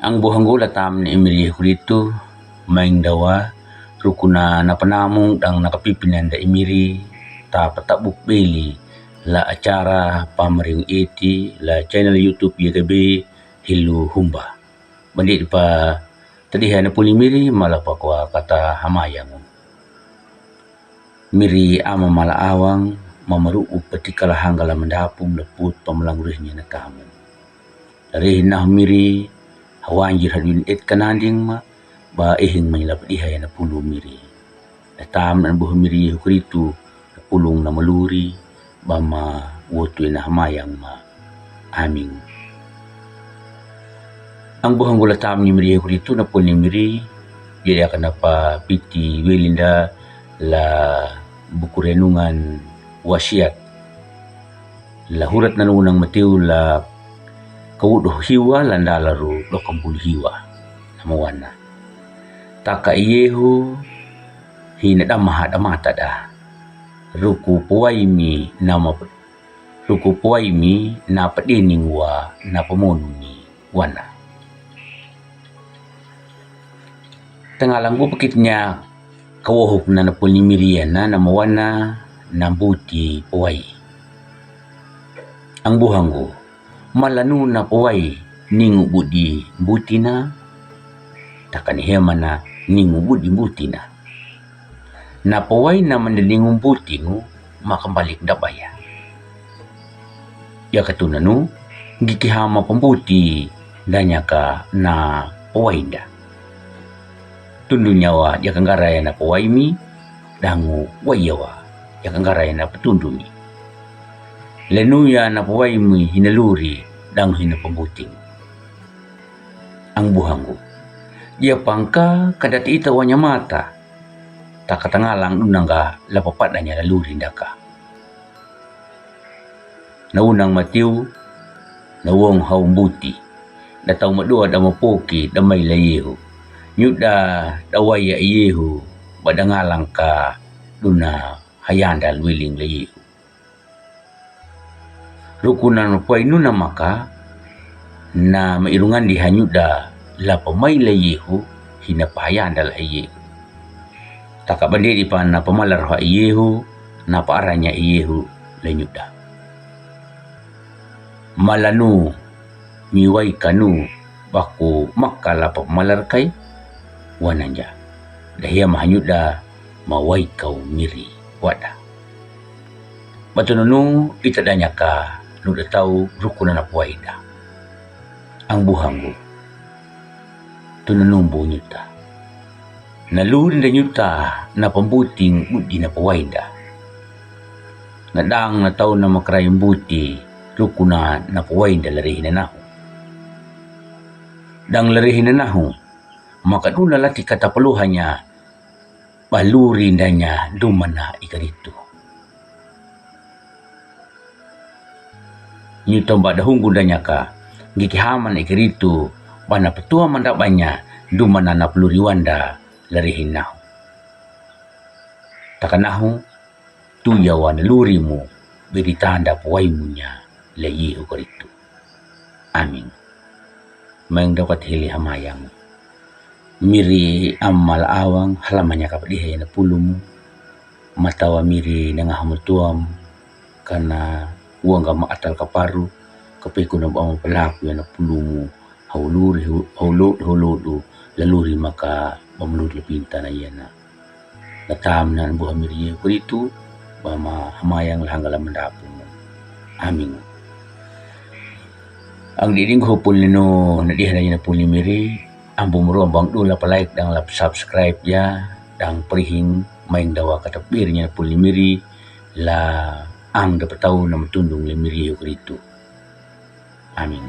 Ang buhanggula tam ni Emiri Huritu maing dawa rukuna na panamong dang nakapipinan da Emiri ta patabuk beli la acara pamering eti la channel YouTube YKB Hilu Humba. Bandit pa tadihan na puli Miri malapa kwa kata hamayang. Miri ama malaawang mamaruup patikala hanggala mendapum leput pamalangurihnya na tamu. Dari nah Miri hawanjir hadwin et kananding ma ba ihing manilap dihay na pulu Miri. Natam na buh Miri hukritu na pulong na maluri ba ma wotoy na hamayang ma aming. Ang buhang gula tam ni Miri hukritu na pul ni Miri jadi akan apa piti welinda la buku renungan wasiat la hurat na nunang matiu la kawudo hiwa landalaru lokambul hiwa namawana taka iyehu hina damah damata da ruku puwaimi na padining wa na pamonumi wana tangalang bukitnya kawohok na napul ni Mirian na namawana ng buti puway. Ang buhanggo, malanu na puway ningu budi buti na, takanihema na ningu budi buti na. Na puway na mandalingung buti ngo, makambalik dabaya. Ya katunanu, gikihama pembuti danya ka na puway da. Tundunya wa ya kanggaraya na puwaimi dangu wayawa ya kanggaraya na petundumi lenuya na puwaimi hinaluri dangu hinapambuting ang buhanggo dia pangka kadati ita wanya mata takatangalang unangga lapapadanya laluri ndaka naunang matiu nawong haumbuti datau madua damapoki damay layehu nyuda dawaya iyehu badangalang ka duna hayandal wiling layehu. Rukunan puay nuna maka na mairungan di hanyuda la pamay layehu hina pahayandal iyehu. Takabandi di pa na pamalar ha iyehu na paaranya iyehu lanyuda. Malanu miway kanu baku makala pamalar kay wananja dahia mahanyuda mawai kau Miri wada batununu itadanya ka nuda tau rukunan apuaida ang buhanggo tununumbo nyuta nalurin da nyuta na pambuting budi na pawaida nadang na tau na makrayang buti rukunan na pawaida larihin na naho dang larihin na naho maka duna lati kata peluhannya baluri danya dumana ikaritu. Nyutom pada hunggu danya ka gikihaman ikaritu bana petua mandak banya dumana na peluri wanda larihin nahu. Takanahu tuyawan lurimu beri tanda puwaimunya layi ukaritu. Amin. Maing dapat hili hamayang. Miri amal awang halamannya kapadihay na pulumu matawa Miri nga hamutuam kana uang ga maatal kaparu kapiko na ba palaku na pulumu hauluri haulo laluri maka mamluri pinta na yana natam na buha Miri ko itu ba hamayang lahangala mandapo mo amin ang diding hupul nino na dihan na puli Miri ang bumuruang bang dula palike dan lap subscribe ya dan perihing maing dawa katapirnya puli Miri la ang dapat tahu na matundong le Miri itu. Amin.